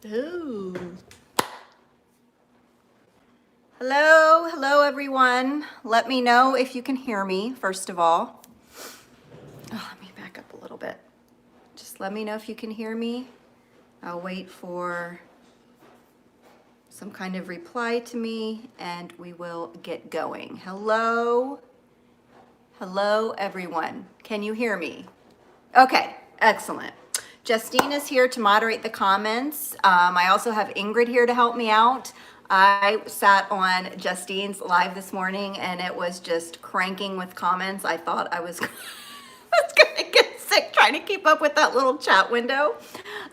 Ooh. Hello everyone. Let me know if you can hear me, first of all. Oh, let me back up a little bit. Just let me know if you can hear me. I'll wait for some kind of reply to me and we will get going. Hello everyone. Can you hear me? Okay, excellent. Justine is here to moderate the comments. I also have Ingrid here to help me out. I sat on Justine's live this morning and it was just cranking with comments. I thought I was, was gonna get sick trying to keep up with that little chat window.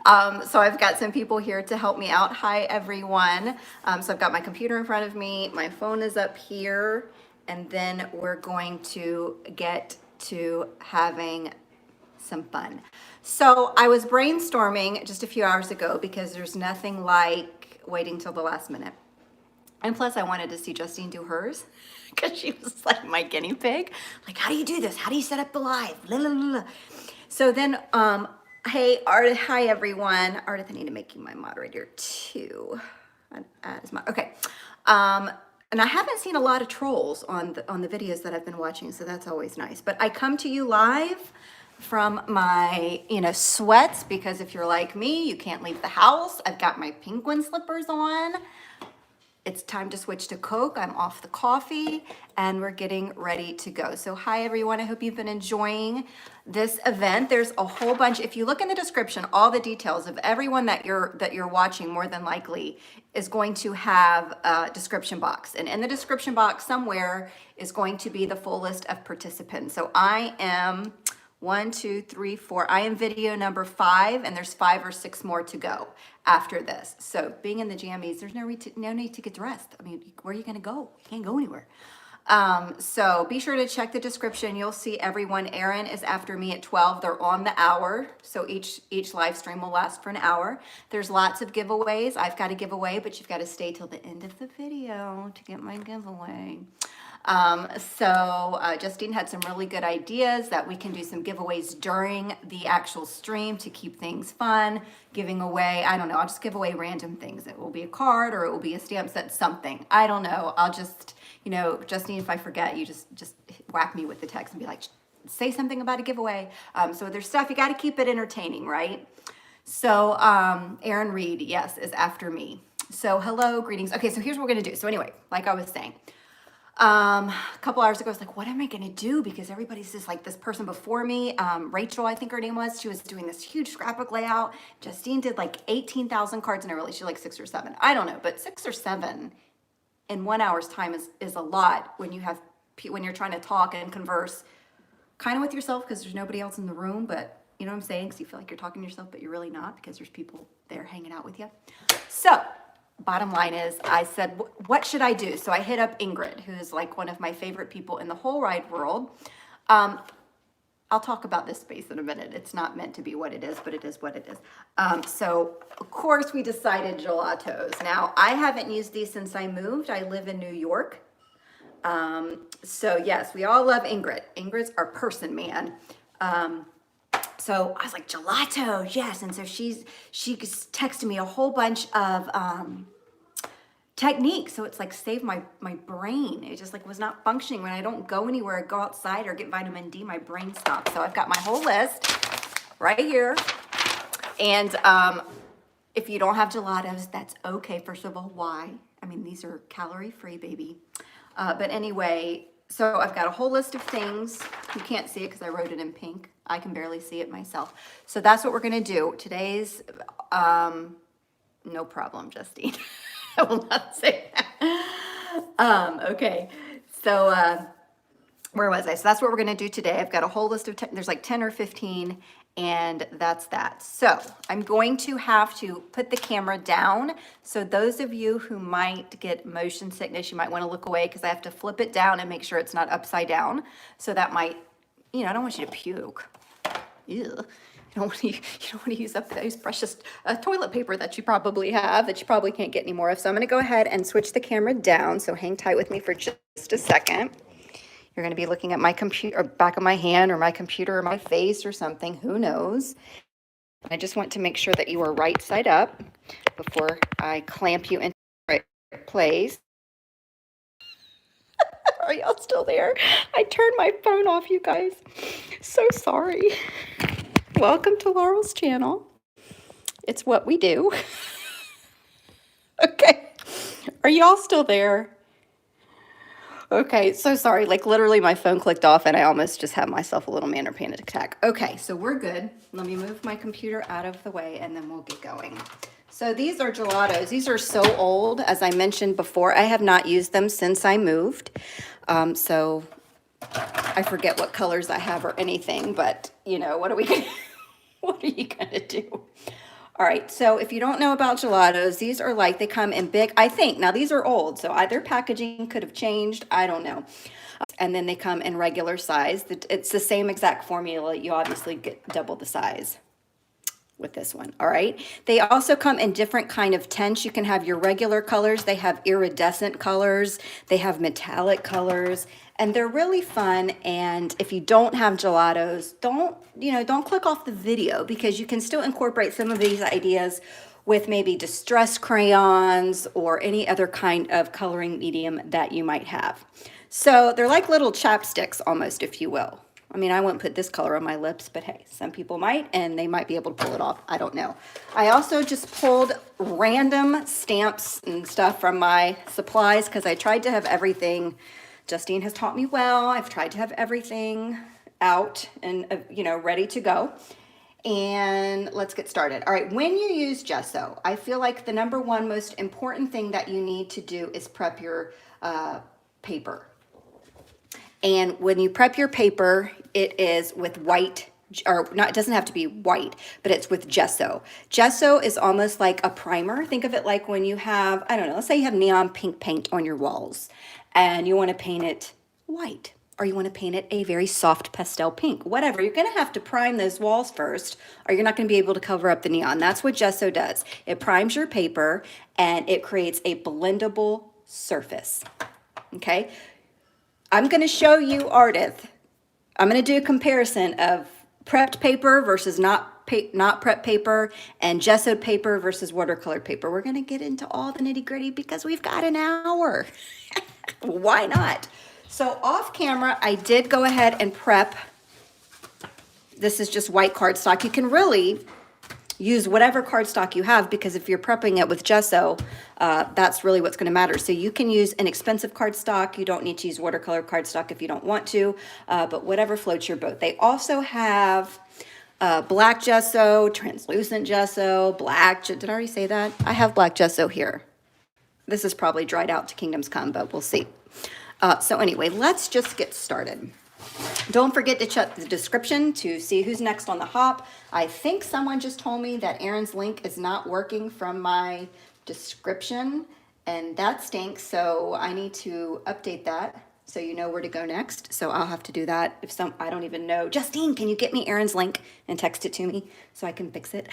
So I've got some people here to help me out. Hi everyone. So I've got my computer in front of me. My phone is up here and then we're going to get to having some fun. So I was brainstorming just a few hours ago because there's nothing like waiting till the last minute. And plus I wanted to see Justine do hers because she was like my guinea pig. Like, how do you do this? How do you set up the live? Blah, blah, blah. So then, hey, Ardith, hi everyone. Ardith, I need to make you my moderator too. Okay. And I haven't seen a lot of trolls on the videos that I've been watching, so that's always nice. But I come to you live from my, sweats, because if you're like me, you can't leave the house. I've got my penguin slippers on. It's time to switch to Coke. I'm off the coffee and we're getting ready to go. So hi everyone, I hope you've been enjoying this event. There's a whole bunch, if you look in the description, all the details of everyone that you're watching more than likely is going to have a description box. And in the description box somewhere is going to be the full list of participants. So I am 1, 2, 3, 4. I am video number 5, and there's 5 or 6 more to go after this. So being in the jammies, there's no need to get dressed. I mean, where are you going to go? You can't go anywhere. So be sure to check the description. You'll see everyone. Erin is after me at 12. They're on the hour. So each live stream will last for an hour. There's lots of giveaways. I've got a giveaway, but you've got to stay till the end of the video to get my giveaway. Justine had some really good ideas that we can do some giveaways during the actual stream to keep things fun, giving away, I don't know, I'll just give away random things. It will be a card or it will be a stamp set, something. I don't know. I'll just, Justine, if I forget, you just whack me with the text and be like, say something about a giveaway. So there's stuff, you got to keep it entertaining, right? So, Erin Reed, yes, is after me. So hello, greetings. Okay, so here's what we're going to do. So anyway, like I was saying, a couple hours ago, I was like, what am I going to do? Because everybody's just like this person before me, Rachel, I think her name was, she was doing this huge scrapbook layout. Justine did like 18,000 cards in a row. She like 6 or 7. I don't know, but 6 or 7 in 1 hour's time is a lot when you're trying to talk and converse kind of with yourself because there's nobody else in the room, but you know what I'm saying? Because you feel like you're talking to yourself, but you're really not because there's people there hanging out with you. So bottom line is I said, what should I do? So I hit up Ingrid, who is like one of my favorite people in the whole wide world. I'll talk about this space in a minute. It's not meant to be what it is, but it is what it is. So of course we decided gelatos. Now I haven't used these since I moved. I live in New York. So yes, we all love Ingrid. Ingrid's our person, man. So I was like, gelato, yes. And so she texted me a whole bunch of techniques. So it's like saved my brain. It just like was not functioning. When I don't go anywhere, go outside or get vitamin D, my brain stops. So I've got my whole list right here. And if you don't have gelatos, that's okay. First of all, why? I mean, these are calorie-free, baby. But anyway, so I've got a whole list of things. You can't see it because I wrote it in pink. I can barely see it myself. So that's what we're going to do. Today's, no problem, Justine. I will not say that. Okay. So where was I? So that's what we're going to do today. I've got a whole list of, there's like 10 or 15, and that's that. So I'm going to have to put the camera down. So those of you who might get motion sickness, you might want to look away because I have to flip it down and make sure it's not upside down. So that might, I don't want you to puke. Ew. You don't want to use up those precious toilet paper that you probably have that you probably can't get any more of. So I'm going to go ahead and switch the camera down. So hang tight with me for just a second. You're going to be looking at my computer, or back of my hand, or my computer, or my face, or something. Who knows? I just want to make sure that you are right side up. before I clamp you into the right place. Are y'all still there? I turned my phone off, you guys. So sorry. Welcome to Laurel's channel. It's what we do. Okay. Are y'all still there? Okay, so sorry. Like literally my phone clicked off and I almost just had myself a little manic panic attack. Okay, so we're good. Let me move my computer out of the way and then we'll get going. So these are gelatos. These are so old. As I mentioned before, I have not used them since I moved. So I forget what colors I have or anything, but you know, what are we gonna, what are you gonna do? All right, so if you don't know about gelatos, these are like, they come in big, I think, now these are old, so either packaging could have changed, I don't know. And then they come in regular size. It's the same exact formula. You obviously get double the size with this one, all right? They also come in different kind of tints. You can have your regular colors. They have iridescent colors. They have metallic colors, and they're really fun. And if you don't have gelatos, don't click off the video because you can still incorporate some of these ideas with maybe distress crayons or any other kind of coloring medium that you might have. So they're like little chapsticks almost, if you will. I mean, I wouldn't put this color on my lips, but hey, some people might, and they might be able to pull it off. I don't know. I also just pulled random stamps and stuff from my supplies because I tried to have everything. Justine has taught me well. I've tried to have everything out and, ready to go. And let's get started. All right, when you use gesso, I feel like the number one most important thing that you need to do is prep your paper. And when you prep your paper, it is with white, or not, it doesn't have to be white, but it's with gesso. Gesso is almost like a primer. Think of it like when you have, I don't know, let's say you have neon pink paint on your walls and you want to paint it white, or you want to paint it a very soft pastel pink, whatever. You're going to have to prime those walls first, or you're not going to be able to cover up the neon. That's what gesso does. It primes your paper and it creates a blendable surface. Okay. I'm going to show you, Ardith. I'm going to do a comparison of prepped paper versus not prepped paper and gessoed paper versus watercolor paper. We're going to get into all the nitty gritty because we've got an hour. Why not? So off camera, I did go ahead and prep. This is just white cardstock. You can really use whatever cardstock you have because if you're prepping it with gesso, that's really what's going to matter. So you can use an expensive cardstock. You don't need to use watercolor cardstock if you don't want to, but whatever floats your boat. They also have black gesso, translucent gesso, black. Did I already say that? I have black gesso here. This is probably dried out to Kingdoms Come, but we'll see. So anyway, let's just get started. Don't forget to check the description to see who's next on the hop. I think someone just told me that Aaron's link is not working from my description, and that stinks, so I need to update that so you know where to go next. So I'll have to do that. I don't even know. Justine, can you get me Aaron's link and text it to me so I can fix it?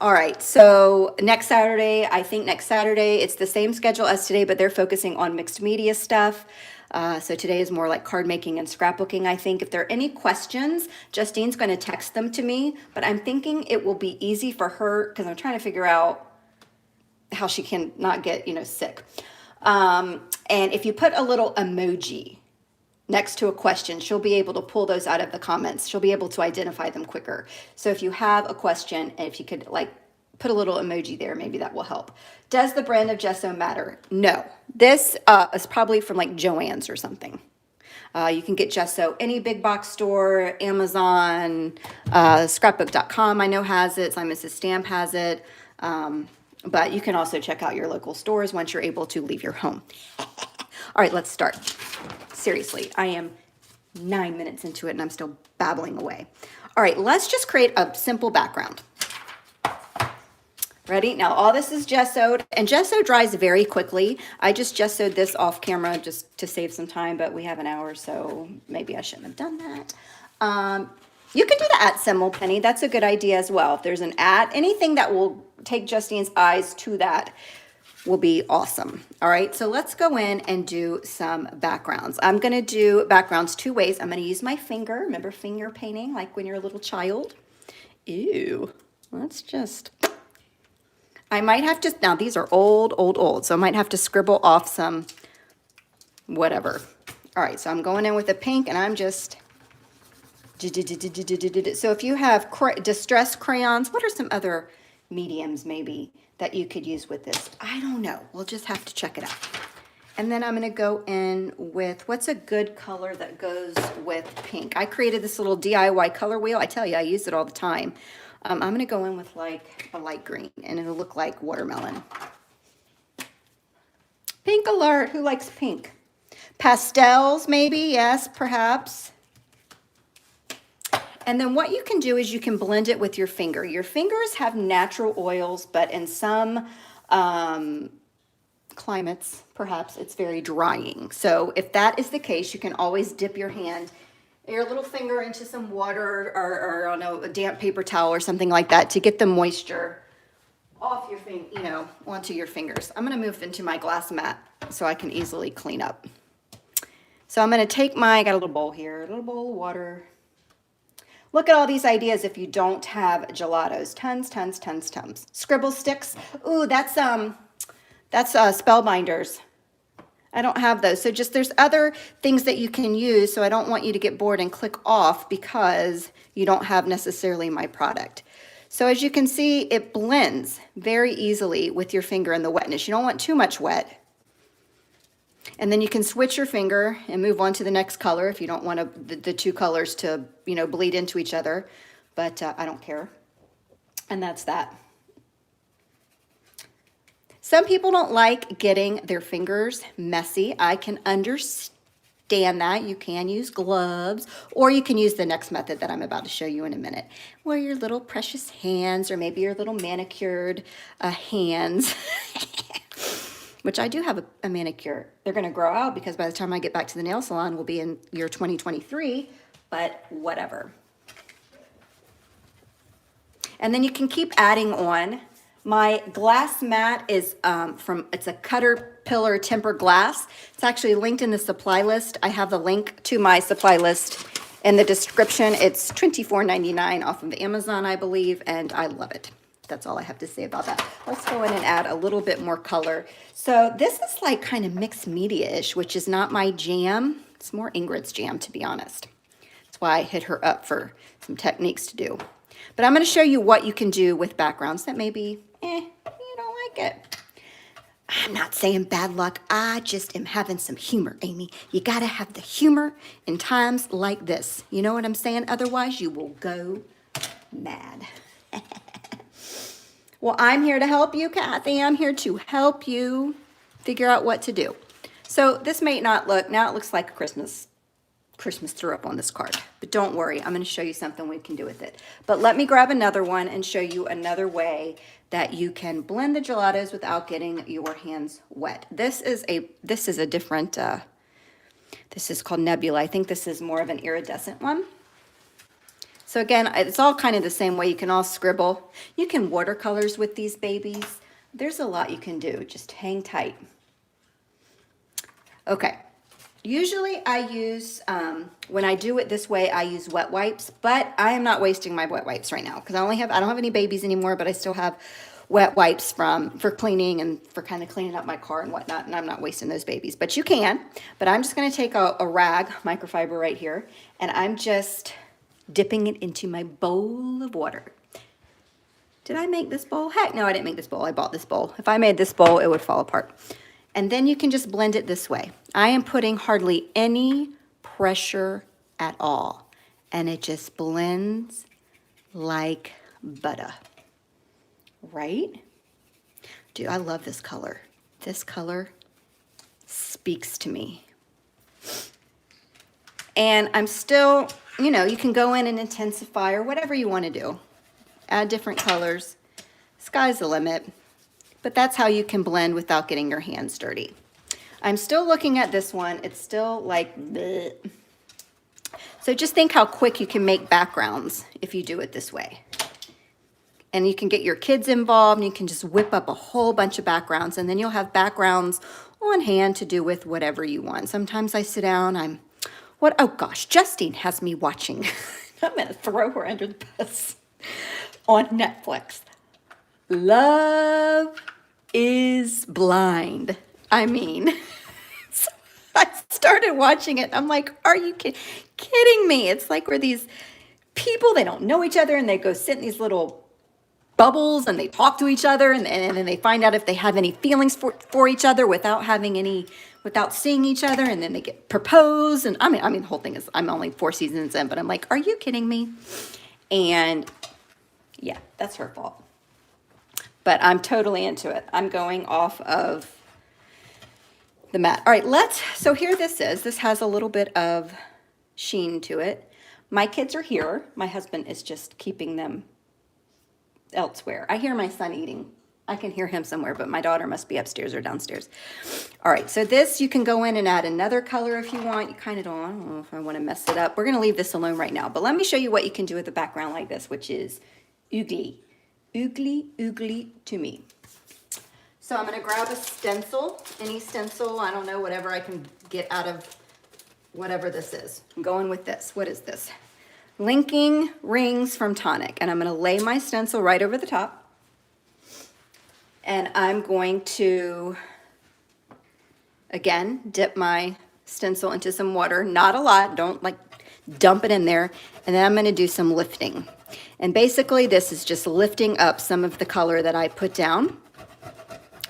All right, so next Saturday, it's the same schedule as today, but they're focusing on mixed media stuff. So today is more like card making and scrapbooking, I think. If there are any questions, Justine's going to text them to me, but I'm thinking it will be easy for her because I'm trying to figure out how she can not get, sick. And if you put a little emoji next to a question, she'll be able to pull those out of the comments. She'll be able to identify them quicker. So if you have a question, and if you could put a little emoji there, maybe that will help. Does the brand of gesso matter? No. This is probably from like Joann's or something. You can get gesso any big box store, Amazon, scrapbook.com I know has it. So Mrs. Stamp has it. But you can also check out your local stores once you're able to leave your home. All right, let's start. Seriously, I am 9 minutes into it and I'm still babbling away. All right, let's just create a simple background. Ready? Now all this is gessoed, and gesso dries very quickly. I just gessoed this off camera just to save some time, but we have an hour, so maybe I shouldn't have done that. You can do the @ symbol, Penny. That's a good idea as well. If there's an @ anything that will take Justine's eyes to that will be awesome. All right, so let's go in and do some backgrounds. I'm going to do backgrounds two ways. I'm going to use my finger. Remember finger painting, like when you're a little child? Ew, let's just I might have to, now these are old, so I might have to scribble off some whatever. All right, so I'm going in with a pink and I'm just, so if you have distress crayons, what are some other mediums maybe that you could use with this? I don't know. We'll just have to check it out. And then I'm going to go in with, what's a good color that goes with pink? I created this little DIY color wheel. I tell you, I use it all the time. I'm going to go in with like a light green, and it'll look like watermelon. Pink alert. Who likes pink? Pastels, maybe. Yes, perhaps. And then what you can do is you can blend it with your finger. Your fingers have natural oils, but in some climates, perhaps it's very drying. So if that is the case, you can always dip your little finger into some water or I don't know, a damp paper towel or something like that to get the moisture off your onto your fingers. I'm going to move into my glass mat so I can easily clean up. So I'm going to take I got a little bowl here, a little bowl of water. Look at all these ideas if you don't have gelatos. Tons. Scribble sticks. Ooh, that's spellbinders. I don't have those. So just there's other things that you can use. So I don't want you to get bored and click off because you don't have necessarily my product. So as you can see, it blends very easily with your finger and the wetness. You don't want too much wet. And then you can switch your finger and move on to the next color if you don't want the two colors to, bleed into each other. But I don't care. And that's that. Some people don't like getting their fingers messy. I can understand that. You can use gloves, or you can use the next method that I'm about to show you in a minute, where your little precious hands, or maybe your little manicured hands, which I do have a manicure. They're going to grow out because by the time I get back to the nail salon, we'll be in year 2023, but whatever. And then you can keep adding on. My glass mat is it's a Caterpillar tempered glass. It's actually linked in the supply list. I have the link to my supply list in the description. It's $24.99 off of Amazon, I believe, and I love it. That's all I have to say about that. Let's go in and add a little bit more color. So this is like kind of mixed media-ish, which is not my jam. It's more Ingrid's jam, to be honest. That's why I hit her up for some techniques to do. But I'm going to show you what you can do with backgrounds that maybe, you don't like it. I'm not saying bad luck. I just am having some humor, Amy. You got to have the humor in times like this. You know what I'm saying? Otherwise, you will go mad. Well, I'm here to help you, Kathy. I'm here to help you figure out what to do. So this may not look, now it looks like a Christmas syrup on this card. But don't worry, I'm going to show you something we can do with it. But let me grab another one and show you another way that you can blend the gelatos without getting your hands wet. This is a different, this is called Nebula. I think this is more of an iridescent one. So again, it's all kind of the same way. You can all scribble. You can watercolors with these babies. There's a lot you can do. Just hang tight. Okay. Usually I use, when I do it this way, I use wet wipes, but I am not wasting my wet wipes right now because I don't have any babies anymore, but I still have wet wipes for cleaning and for kind of cleaning up my car and whatnot, and I'm not wasting those babies. But you can. But I'm just going to take a rag, microfiber right here, and I'm just dipping it into my bowl of water. Did I make this bowl? Heck no, I didn't make this bowl. I bought this bowl. If I made this bowl, it would fall apart. And then you can just blend it this way. I am putting hardly any pressure at all. And it just blends like butter. Right? Dude, I love this color. This color speaks to me. And I'm still, you can go in and intensify or whatever you want to do. Add different colors. Sky's the limit. But that's how you can blend without getting your hands dirty. I'm still looking at this one. It's still like bleh. So just think how quick you can make backgrounds if you do it this way. And you can get your kids involved and you can just whip up a whole bunch of backgrounds, and then you'll have backgrounds on hand to do with whatever you want. Sometimes I sit down, oh gosh, Justine has me watching. I'm gonna throw her under the bus on Netflix. Love is blind. I mean, so I started watching it. I'm like, are you kidding me? It's like we're these people, they don't know each other, and they go sit in these little bubbles and they talk to each other, and then they find out if they have any feelings for each other without seeing each other, and then they get proposed. And I mean the whole thing is, I'm only 4 seasons in, but I'm like, are you kidding me? And yeah, that's her fault. But I'm totally into it. I'm going off of the mat. All right, so here this is. This has a little bit of sheen to it. My kids are here. My husband is just keeping them elsewhere. I hear my son eating. I can hear him somewhere, but my daughter must be upstairs or downstairs. All right, so this, you can go in and add another color if you want. You kind of don't, I don't know if I want to mess it up. We're going to leave this alone right now, but let me show you what you can do with a background like this, which is oogly. Oogly, oogly to me. So I'm going to grab a stencil, any stencil, I don't know, whatever I can get out of whatever this is. I'm going with this. What is this? Linking Rings from Tonic. And I'm going to lay my stencil right over the top. And I'm going to, again, dip my stencil into some water. Not a lot. Don't like dump it in there. And then I'm going to do some lifting. And basically this is just lifting up some of the color that I put down.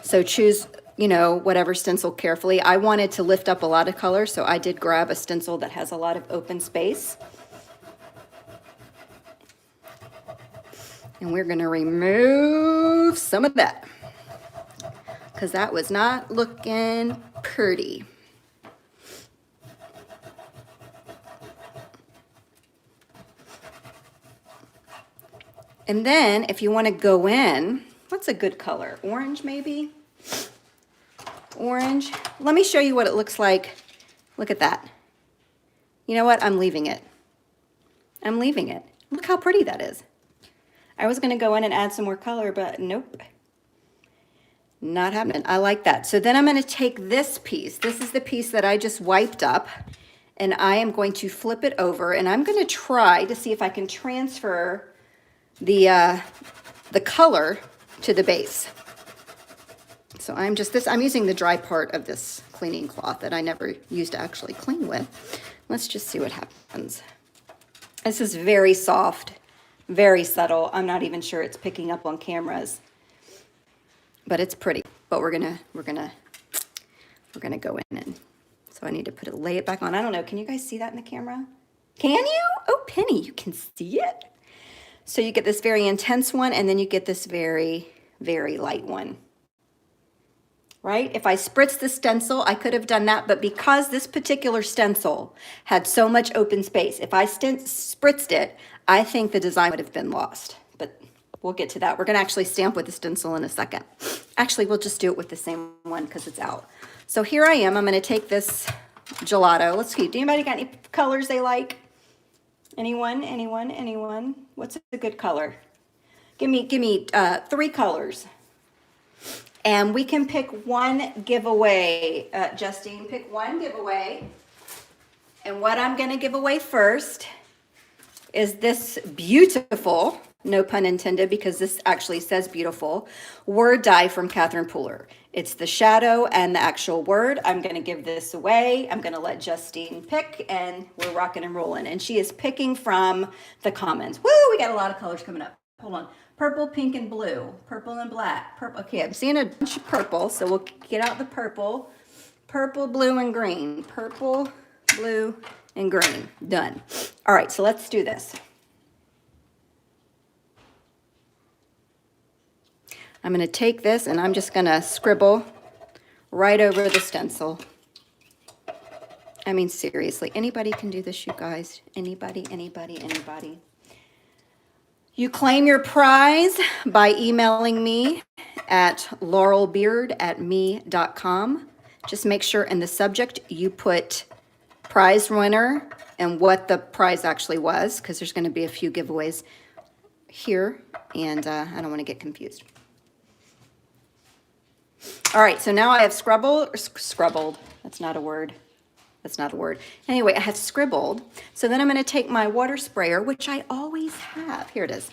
So choose, you know, whatever stencil carefully. I wanted to lift up a lot of color, so I did grab a stencil that has a lot of open space. And we're going to remove some of that, because that was not looking pretty. And then if you want to go in, what's a good color? Orange maybe? Orange. Let me show you what it looks like. Look at that. You know what? I'm leaving it. I'm leaving it. Look how pretty that is. I was going to go in and add some more color, but nope. Not happening. I like that. So then I'm going to take this piece. This is the piece that I just wiped up, and I am going to flip it over, and I'm going to try to see if I can transfer the color to the base. So I'm using the dry part of this cleaning cloth that I never used to actually clean with. Let's just see what happens. This is very soft, very subtle. I'm not even sure it's picking up on cameras, but it's pretty. But we're gonna go in, and so I need to lay it back on. I don't know. Can you guys see that in the camera? Can you? Oh, Penny, you can see it. So you get this very intense one, and then you get this very, very light one. Right? If I spritzed the stencil, I could have done that, but because this particular stencil had so much open space, if I spritzed it, I think the design would have been lost. But we'll get to that. We're going to actually stamp with the stencil in a second. Actually, we'll just do it with the same one because it's out. So here I am. I'm going to take this gelato. Let's see. Anybody got any colors they like? Anyone? Anyone? Anyone? What's a good color? Give me 3 colors. And we can pick one giveaway. Justine, pick one giveaway. And what I'm going to give away first is this beautiful, no pun intended, because this actually says beautiful, word die from Catherine Pooler. It's the shadow and the actual word. I'm going to give this away. I'm going to let Justine pick, and we're rocking and rolling. And she is picking from the comments. Woo, we got a lot of colors coming up. Hold on. Purple, pink, and blue. Purple and black. Purple. Okay, I'm seeing a bunch of purple, so we'll get out the purple. Purple, blue, and green. Purple, blue, and green. Done. All right, so let's do this. I'm going to take this, and I'm just going to scribble right over the stencil. I mean, seriously, anybody can do this, you guys. Anybody, anybody, anybody. You claim your prize by emailing me at laurelbeard@me.com. Just make sure in the subject you put prize winner and what the prize actually was, because there's going to be a few giveaways here, and I don't want to get confused. All right, so now I have scrabbled. That's not a word. That's not a word. Anyway, I have scribbled. So then I'm going to take my water sprayer, which I always have. Here it is.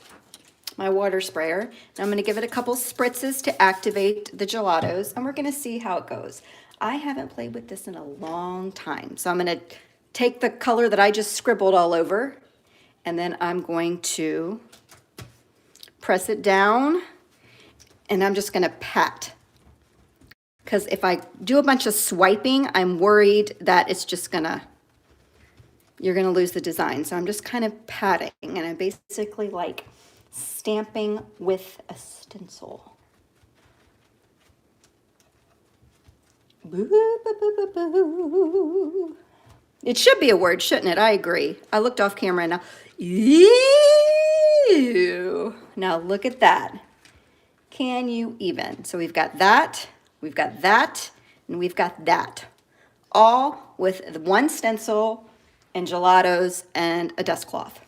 my water sprayer. And I'm going to give it a couple spritzes to activate the gelatos, and we're going to see how it goes. I haven't played with this in a long time, so I'm going to take the color that I just scribbled all over, and then I'm going to press it down, and I'm just going to pat. Because if I do a bunch of swiping, I'm worried that it's just you're gonna lose the design. So I'm just kind of patting, and I'm basically like stamping with a stencil. Boo, boo, boo, boo, boo. It should be a word, shouldn't it? I agree. I looked off camera now. Ew. Now look at that. Can you even? So we've got that. We've got that, and we've got that, all with one stencil and gelatos and a dust cloth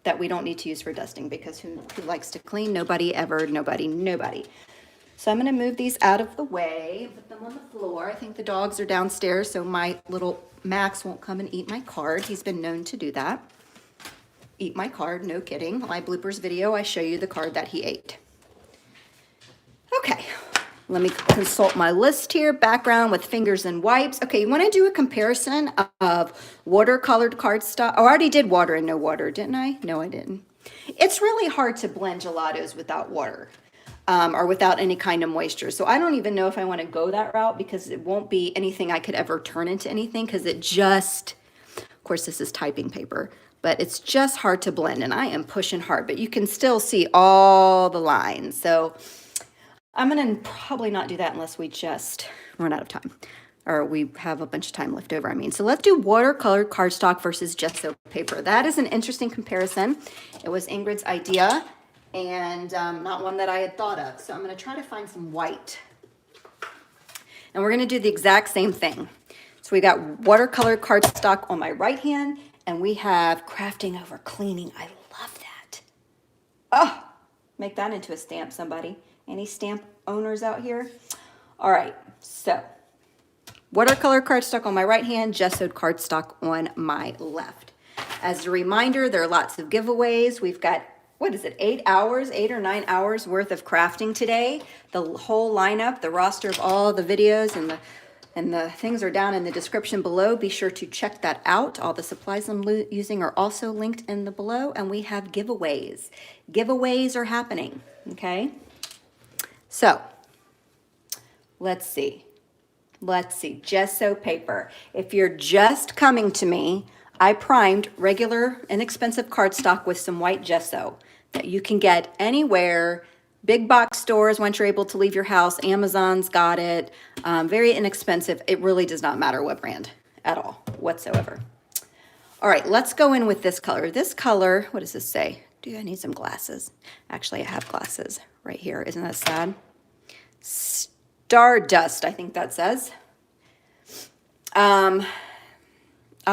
that we don't need to use for dusting, because who likes to clean? Nobody ever, nobody. So I'm gonna move these out of the way, put them on the floor. I think the dogs are downstairs, so my little Max won't come and eat my card. He's been known to do that. Eat my card, no kidding. My bloopers video, I show you the card that he ate. Okay. Let me consult my list here. Background with fingers and wipes. Okay, you want to do a comparison of watercolored cardstock. Oh, I already did water and no water, didn't I? No, I didn't. It's really hard to blend gelatos without water or without any kind of moisture. So I don't even know if I want to go that route, because it won't be anything I could ever turn into anything, because it just, of course, this is typing paper, but it's just hard to blend, and I am pushing hard, but you can still see all the lines. So I'm going to probably not do that unless we just run out of time, or we have a bunch of time left over, I mean. So let's do watercolor cardstock versus gesso paper. That is an interesting comparison. It was Ingrid's idea, and not one that I had thought of. So I'm going to try to find some white. And we're going to do the exact same thing. So we got watercolor cardstock on my right hand, and we have crafting over cleaning. I love that. Oh, make that into a stamp, somebody. Any stamp owners out here? All right, so watercolor cardstock on my right hand, gessoed cardstock on my left. As a reminder, there are lots of giveaways. We've got, what is it, 8 or 9 hours worth of crafting today. The whole lineup, the roster of all the videos and the things are down in the description below. Be sure to check that out. All the supplies I'm using are also linked in the below, and we have giveaways. Giveaways are happening, okay? So, let's see, gesso paper. If you're just coming to me, I primed regular inexpensive cardstock with some white gesso that you can get anywhere, big box stores once you're able to leave your house. Amazon's got it, very inexpensive. It really does not matter what brand at all, whatsoever. All right, let's go in with this color. This color, what does this say? Do I need some glasses? Actually, I have glasses right here. Isn't that sad? Stardust, I think that says. I'll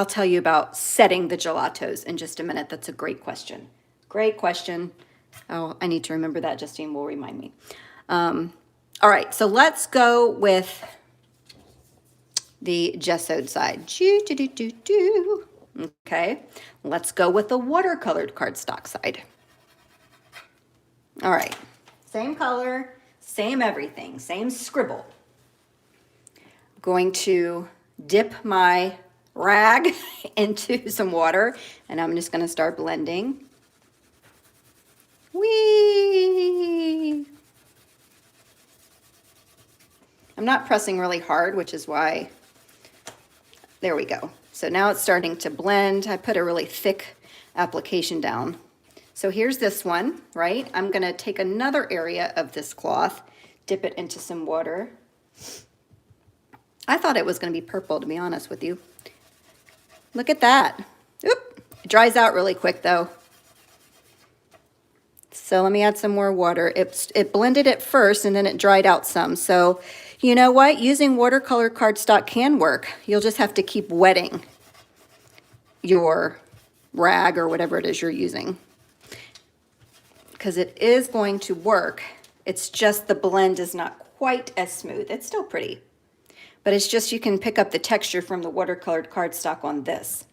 tell you about setting the gelatos in just a minute. That's a great question. Great question. Oh, I need to remember that. Justine will remind me. All right, so let's go with the gessoed side. Okay, let's go with the watercolored cardstock side. All right, same color, same everything, same scribble. I'm going to dip my rag into some water, and I'm just going to start blending. Whee! I'm not pressing really hard, which is why, there we go. So now it's starting to blend. I put a really thick application down. So here's this one, right? I'm gonna take another area of this cloth, dip it into some water. I thought it was gonna be purple, to be honest with you. Look at that. Oop, it dries out really quick though. So let me add some more water. It blended it first and then it dried out some. So you know what? Using watercolor cardstock can work. You'll just have to keep wetting your rag or whatever it is you're using, because it is going to work. It's just the blend is not quite as smooth. It's still pretty, but it's just you can pick up the texture from the watercolored cardstock on this.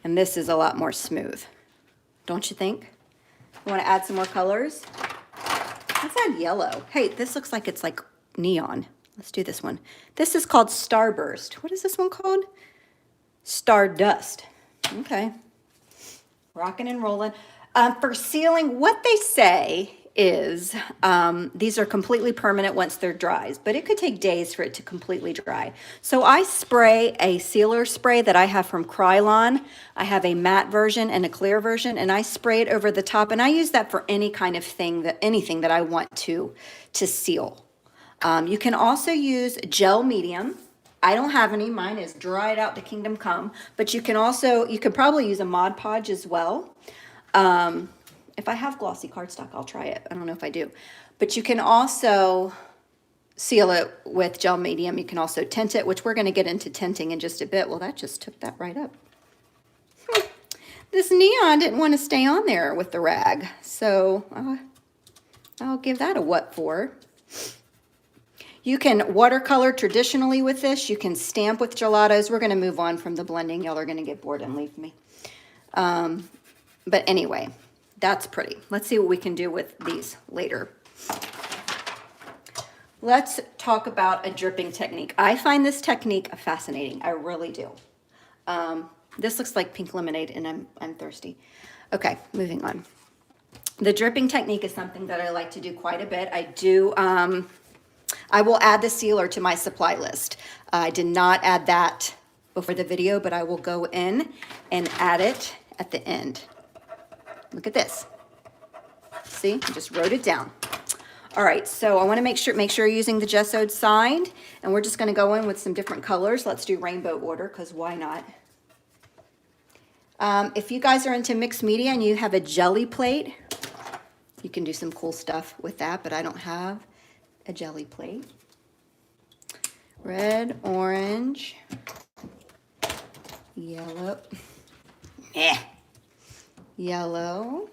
And this is a lot more smooth, don't you think? You want to add some more colors? Let's add yellow. Hey, this looks like it's like neon. Let's do this one. This is called Starburst. What is this one called? Stardust. Okay. Rocking and rolling. For sealing, what they say is these are completely permanent once they're dry, but it could take days for it to completely dry. So I spray a sealer spray that I have from Krylon. I have a matte version and a clear version, and I spray it over the top, and I use that for any kind of thing, anything that I want to seal. You can also use gel medium. I don't have any, mine is dried out to kingdom come, but you could probably use a Mod Podge as well. If I have glossy cardstock, I'll try it. I don't know if I do. But you can also seal it with gel medium. You can also tint it, which we're going to get into tinting in just a bit. Well, that just took that right up. This neon didn't want to stay on there with the rag, so I'll give that a what for. You can watercolor traditionally with this. You can stamp with gelatos. We're going to move on from the blending. Y'all are going to get bored and leave me. But anyway, that's pretty. Let's see what we can do with these later. Let's talk about a dripping technique. I find this technique fascinating. I really do. This looks like pink lemonade, and I'm thirsty. Okay, moving on. The dripping technique is something that I like to do quite a bit. I will add the sealer to my supply list. I did not add that before the video, but I will go in and add it at the end. Look at this. See, I just wrote it down. All right, so I want to make sure you're using the gessoed side, and we're just going to go in with some different colors. Let's do rainbow order, because why not? If you guys are into mixed media and you have a jelly plate, you can do some cool stuff with that, but I don't have a jelly plate. Red, orange, yellow, yellow,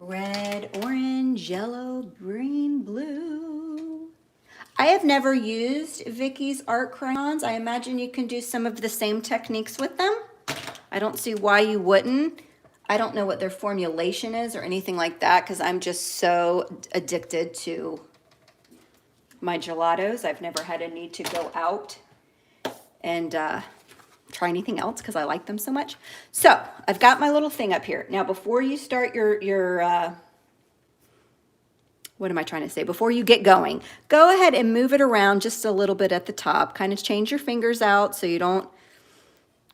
red, orange, yellow, green, blue. I have never used Vicky's art crayons. I imagine you can do some of the same techniques with them. I don't see why you wouldn't. I don't know what their formulation is or anything like that, because I'm just so addicted to my gelatos. I've never had a need to go out and try anything else because I like them so much. So I've got my little thing up here. Now, before you start your what am I trying to say? Before you get going, go ahead and move it around just a little bit at the top. Kind of change your fingers out so you don't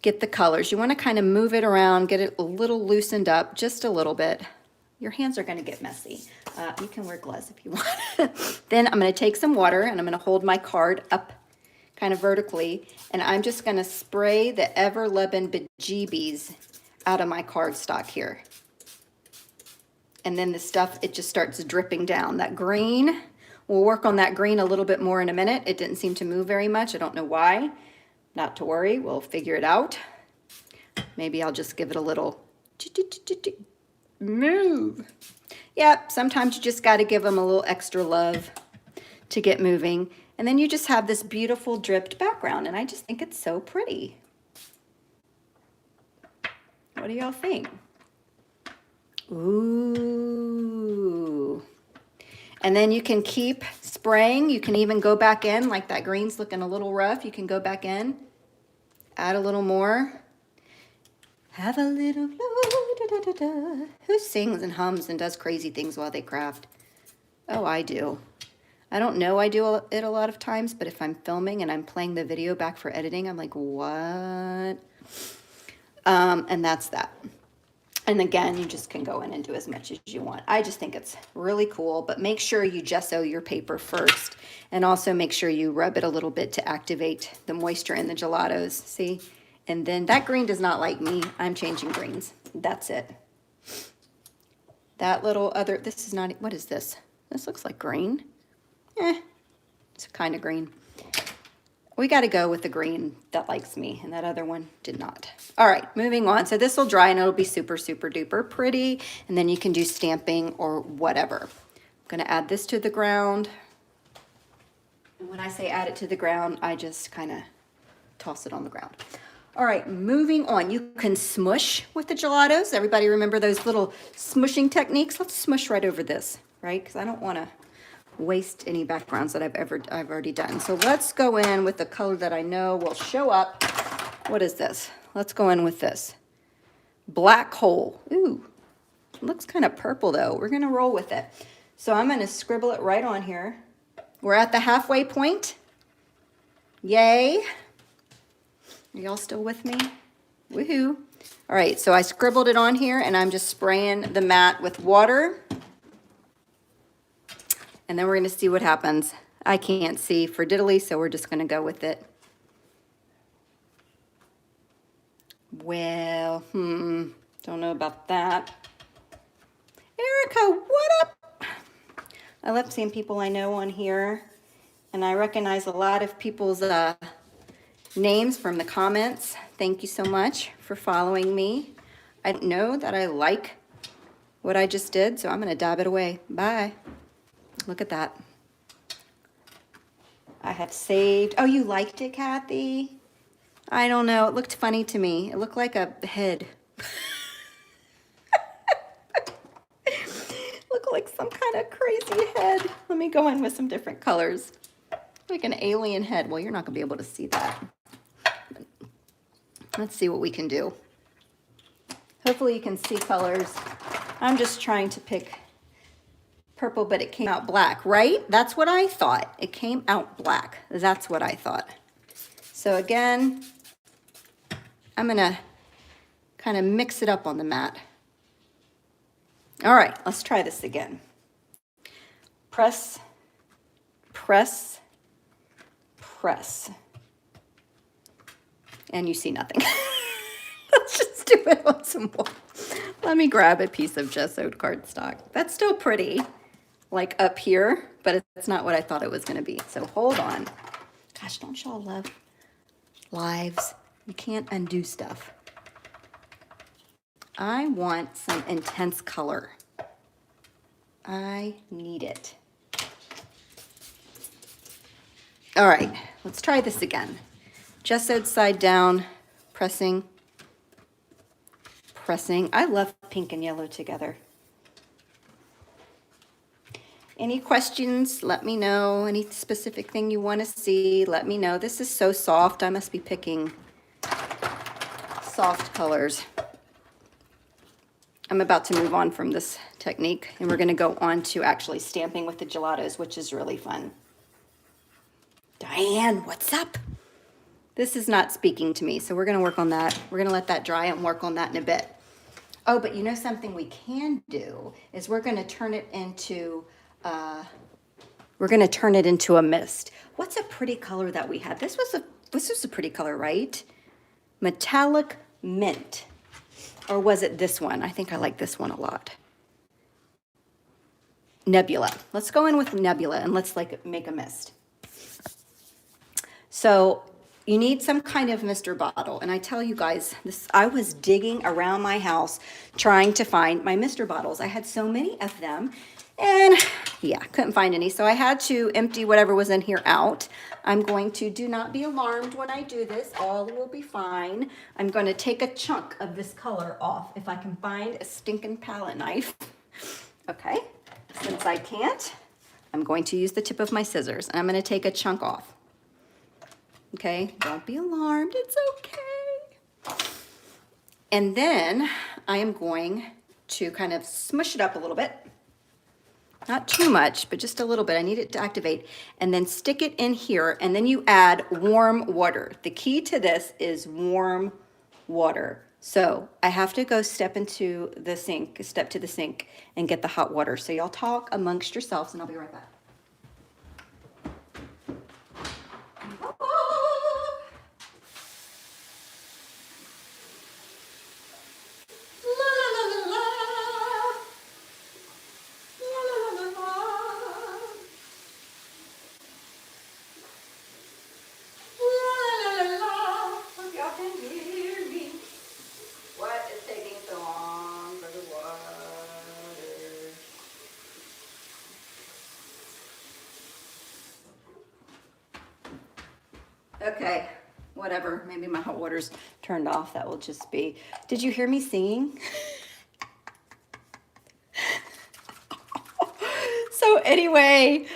get the colors. You want to kind of move it around, get it a little loosened up, just a little bit. Your hands are going to get messy. You can wear gloves if you want. Then I'm going to take some water and I'm going to hold my card up kind of vertically, and I'm just going to spray the ever-loving bejeebies out of my cardstock here. And then the stuff, it just starts dripping down. That green, we'll work on that green a little bit more in a minute. It didn't seem to move very much. I don't know why. Not to worry, we'll figure it out. Maybe I'll just give it a little move. Yep, sometimes you just got to give them a little extra love to get moving. And then you just have this beautiful dripped background, and I just think it's so pretty. What do y'all think? Ooh. And then you can keep spraying. You can even go back in, like that green's looking a little rough. You can go back in, add a little more. Have a little da-da-da-da. Who sings and hums and does crazy things while they craft? Oh, I do. I don't know I do it a lot of times, but if I'm filming and I'm playing the video back for editing, I'm like, what? And that's that. And again, you just can go in and do as much as you want. I just think it's really cool, but make sure you gesso your paper first, and also make sure you rub it a little bit to activate the moisture in the gelatos. See? And then that green does not like me. I'm changing greens. That's it. That little other, this is not, what is this? This looks like green. It's a kind of green. We got to go with the green that likes me, and that other one did not. All right, moving on. So this will dry and it'll be super, super duper pretty, and then you can do stamping or whatever. I'm going to add this to the ground. And when I say add it to the ground, I just kind of toss it on the ground. All right, moving on. You can smush with the gelatos. Everybody remember those little smushing techniques? Let's smush right over this, right? Because I don't want to waste any backgrounds that I've already done. So let's go in with the color that I know will show up. What is this? Let's go in with this. Black hole. Ooh, it looks kind of purple though. We're gonna roll with it. So I'm gonna scribble it right on here. We're at the halfway point. Yay. Are y'all still with me? Woohoo. All right, so I scribbled it on here and I'm just spraying the mat with water. And then we're gonna see what happens. I can't see for diddly, so we're just gonna go with it. Well, don't know about that. Erica, what up? I love seeing people I know on here, and I recognize a lot of people's names from the comments. Thank you so much for following me. I don't know that I like what I just did, so I'm gonna dab it away. Bye. Look at that. I have saved. Oh, you liked it, Kathy? I don't know. It looked funny to me. It looked like a head. Looked like some kind of crazy head. Let me go in with some different colors. Like an alien head. Well, you're not going to be able to see that. Let's see what we can do. Hopefully you can see colors. I'm just trying to pick purple, but it came out black, right? That's what I thought. It came out black. That's what I thought. So again, I'm gonna kind of mix it up on the mat. All right, let's try this again. Press, press, press. And you see nothing. Let's just do it on some more. Let me grab a piece of gessoed cardstock. That's still pretty, like up here, but it's not what I thought it was gonna be. So hold on. Gosh, don't y'all love lives? You can't undo stuff. I want some intense color. I need it. All right, let's try this again. Gessoed side down, pressing, pressing. I love pink and yellow together. Any questions? Let me know. Any specific thing you want to see, let me know. This is so soft. I must be picking soft colors. I'm about to move on from this technique, and we're going to go on to actually stamping with the gelatos, which is really fun. Diane, what's up? This is not speaking to me, so we're going to work on that. We're going to let that dry and work on that in a bit. Oh, but you know something we can do is we're going to turn it into a mist. What's a pretty color that we had? This was a pretty color, right? Metallic mint. Or was it this one? I think I like this one a lot. Nebula. Let's go in with Nebula and let's make a mist. So you need some kind of mister bottle. And I tell you guys, I was digging around my house trying to find my mister bottles. I had so many of them. And yeah, couldn't find any. So I had to empty whatever was in here out. I'm going to, do not be alarmed when I do this. All will be fine. I'm going to take a chunk of this color off if I can find a stinking palette knife. Okay, since I can't, I'm going to use the tip of my scissors. And I'm going to take a chunk off. Okay, don't be alarmed. It's okay. And then I am going to kind of smush it up a little bit. Not too much, but just a little bit. I need it to activate. And then stick it in here, and then you add warm water. The key to this is warm water. So I have to go step to the sink and get the hot water. So y'all talk amongst yourselves, and I'll be right back. Okay, whatever, maybe my hot water's turned off. That will just be, did you hear me singing? So anyway,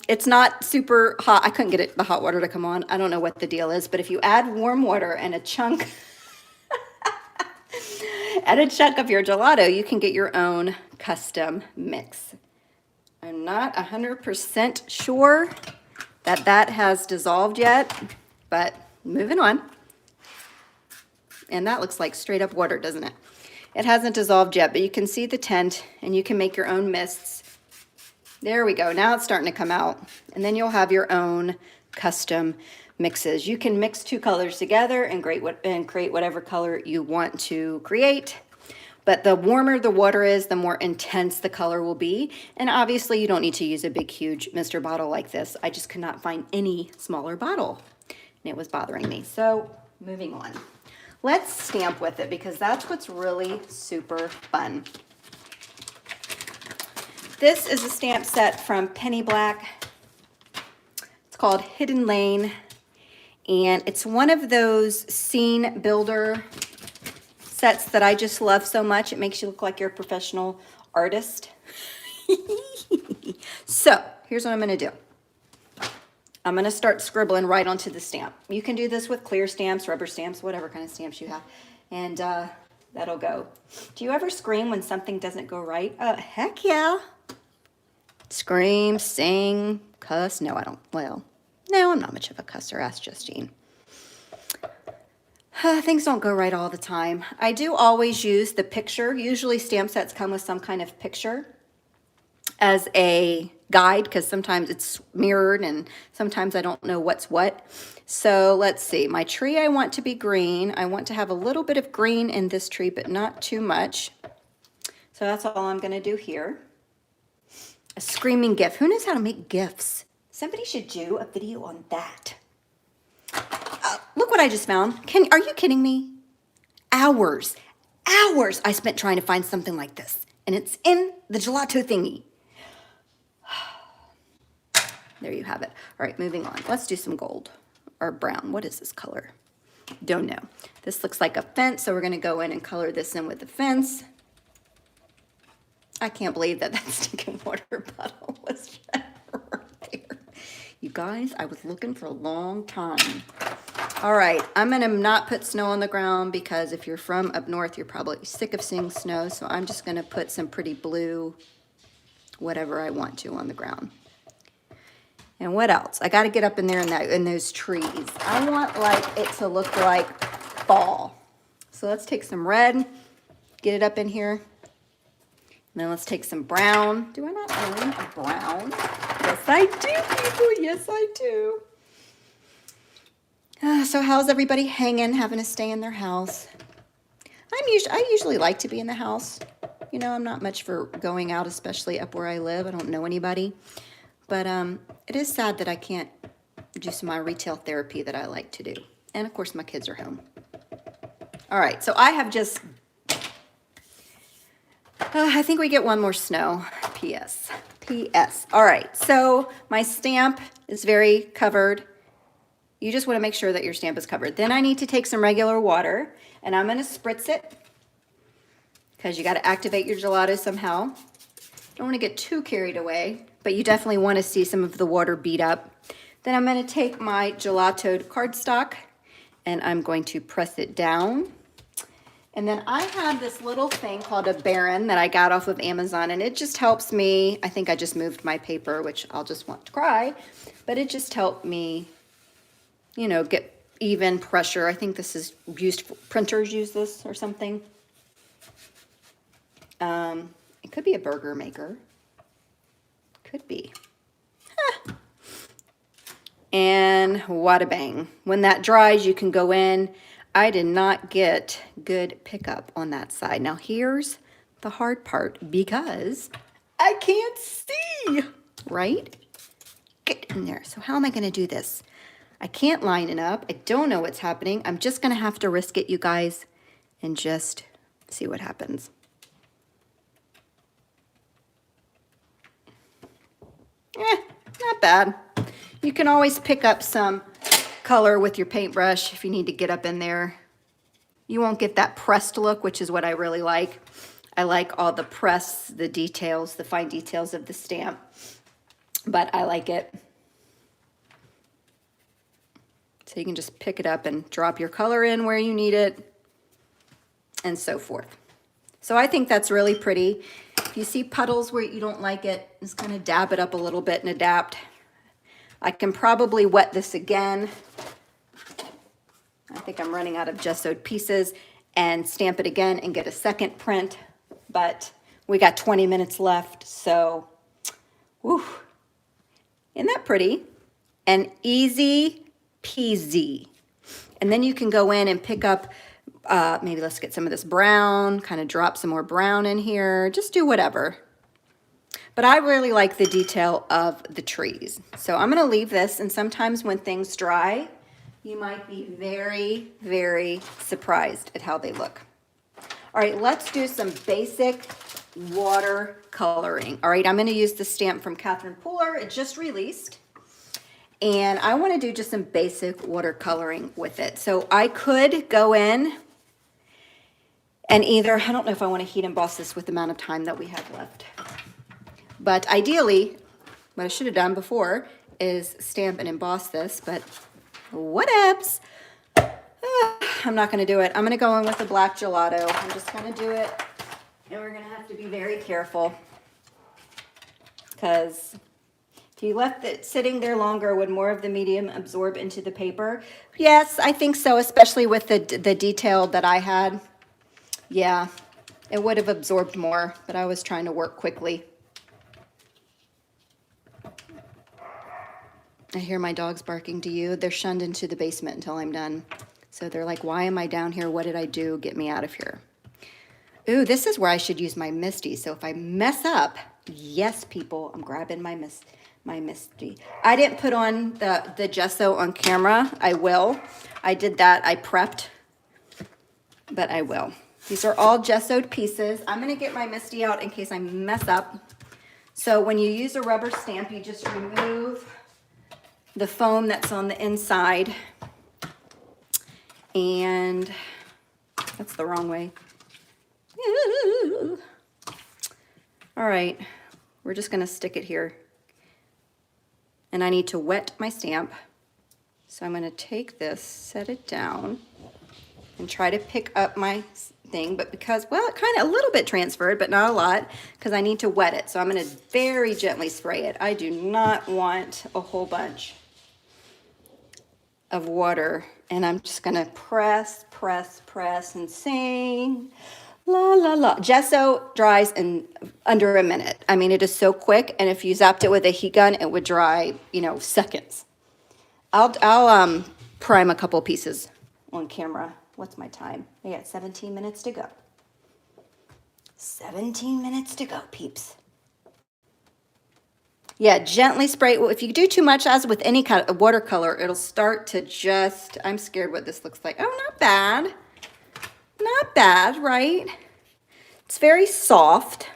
it's not super hot. I couldn't get the hot water to come on. I don't know what the deal is, but if you add warm water and a chunk, add a chunk of your gelato, you can get your own custom mix. I'm not 100% sure that that has dissolved yet, but moving on. And that looks like straight up water, doesn't it? It hasn't dissolved yet, but you can see the tint and you can make your own mists. There we go. Now it's starting to come out. And then you'll have your own custom mixes. You can mix two colors together and create whatever color you want to create. But the warmer the water is, the more intense the color will be. And obviously you don't need to use a big, huge Mr. bottle like this. I just could not find any smaller bottle and it was bothering me. So moving on. Let's stamp with it because that's what's really super fun. This is a stamp set from Penny Black. It's called Hidden Lane. And it's one of those scene builder sets that I just love so much. It makes you look like you're a professional artist. So here's what I'm gonna do. I'm gonna start scribbling right onto the stamp. You can do this with clear stamps, rubber stamps, whatever kind of stamps you have. And that'll go. Do you ever scream when something doesn't go right? Heck yeah. Scream, sing, cuss. No, I don't. Well, no, I'm not much of a cusser. Ask Justine. Things don't go right all the time. I do always use the picture. Usually stamp sets come with some kind of picture as a guide because sometimes it's mirrored and sometimes I don't know what's what. So let's see. My tree I want to be green. I want to have a little bit of green in this tree, but not too much. So that's all I'm going to do here. A screaming GIF. Who knows how to make GIFs? Somebody should do a video on that. Look what I just found. Are you kidding me? Hours I spent trying to find something like this. And it's in the gelato thingy. There you have it. All right, moving on. Let's do some gold or brown. What is this color? Don't know. This looks like a fence, so we're going to go in and color this in with the fence. I can't believe that stinking water bottle was right there. You guys, I was looking for a long time. All right, I'm gonna not put snow on the ground because if you're from up north, you're probably sick of seeing snow. So I'm just gonna put some pretty blue, whatever I want to on the ground. And what else? I gotta get up in there in those trees. I want like it to look like fall. So let's take some red, get it up in here. And then let's take some brown. Do I not own a brown? Yes, I do, people. Yes, I do. So how's everybody hanging, having to stay in their house? I usually like to be in the house. You know, I'm not much for going out, especially up where I live. I don't know anybody. But it is sad that I can't do some of my retail therapy that I like to do. And, of course, my kids are home. All right, so I have just... I think we get one more snow. P.S. P.S. All right, so my stamp is very covered. You just want to make sure that your stamp is covered. Then I need to take some regular water, and I'm going to spritz it because you got to activate your gelato somehow. Don't want to get too carried away, but you definitely want to see some of the water beat up. Then I'm going to take my gelatoed cardstock, and I'm going to press it down. And then I have this little thing called a Baron that I got off of Amazon, and it just helps me. I think I just moved my paper, which I'll just want to cry, but it just helped me, you know, get even pressure. I think this is used, printers use this or something. It could be a burger maker. Could be. Huh. And wada bang. When that dries, you can go in. I did not get good pickup on that side. Now here's the hard part because I can't see, right? Get in there. So how am I going to do this? I can't line it up. I don't know what's happening. I'm just going to have to risk it, you guys, and just see what happens. Not bad. You can always pick up some color with your paintbrush if you need to get up in there. You won't get that pressed look, which is what I really like. I like all the press, the details, the fine details of the stamp, but I like it. So you can just pick it up and drop your color in where you need it and so forth. So I think that's really pretty. If you see puddles where you don't like it, just kind of dab it up a little bit and adapt. I can probably wet this again. I think I'm running out of gessoed pieces, and stamp it again and get a second print, but we got 20 minutes left, so whew. Isn't that pretty? And easy peasy. And then you can go in and pick up, maybe let's get some of this brown, kind of drop some more brown in here, just do whatever. But I really like the detail of the trees. So I'm gonna leave this, and sometimes when things dry, you might be very, very surprised at how they look. All right, let's do some basic watercoloring. All right, I'm gonna use the stamp from Catherine Pooler. It just released. And I wanna do just some basic watercoloring with it. So I could go in and either, I don't know if I wanna heat emboss this with the amount of time that we have left. But ideally, what I should have done before is stamp and emboss this, but whatevs. I'm not gonna do it. I'm gonna go in with the black gelato. I'm just gonna do it, and we're gonna have to be very careful, because if you left it sitting there longer, would more of the medium absorb into the paper? Yes, I think so, especially with the detail that I had. Yeah, it would have absorbed more, but I was trying to work quickly. I hear my dogs barking. Do you? They're shunned into the basement until I'm done. So they're like, why am I down here? What did I do? Get me out of here. Ooh, this is where I should use my Misty. So if I mess up, yes, people, I'm grabbing my Misty. I didn't put on the gesso on camera. I will. I did that. I prepped, but I will. These are all gessoed pieces. I'm going to get my Misty out in case I mess up. So when you use a rubber stamp, you just remove the foam that's on the inside, and that's the wrong way. All right, we're just gonna stick it here, and I need to wet my stamp. So I'm gonna take this, set it down, and try to pick up my thing, but because, well, it kind of a little bit transferred, but not a lot, because I need to wet it. So I'm gonna very gently spray it. I do not want a whole bunch of water, and I'm just gonna press, press, press, and sing, la, la, la. Gesso dries in under a minute. I mean, it is so quick, and if you zapped it with a heat gun, it would dry, you know, seconds. I'll prime a couple pieces on camera. What's my time? I got 17 minutes to go. 17 minutes to go, peeps. Yeah, gently spray. Well, if you do too much, as with any kind of watercolor, it'll start to just, I'm scared what this looks like. Oh, not bad. Not bad, right? It's very soft.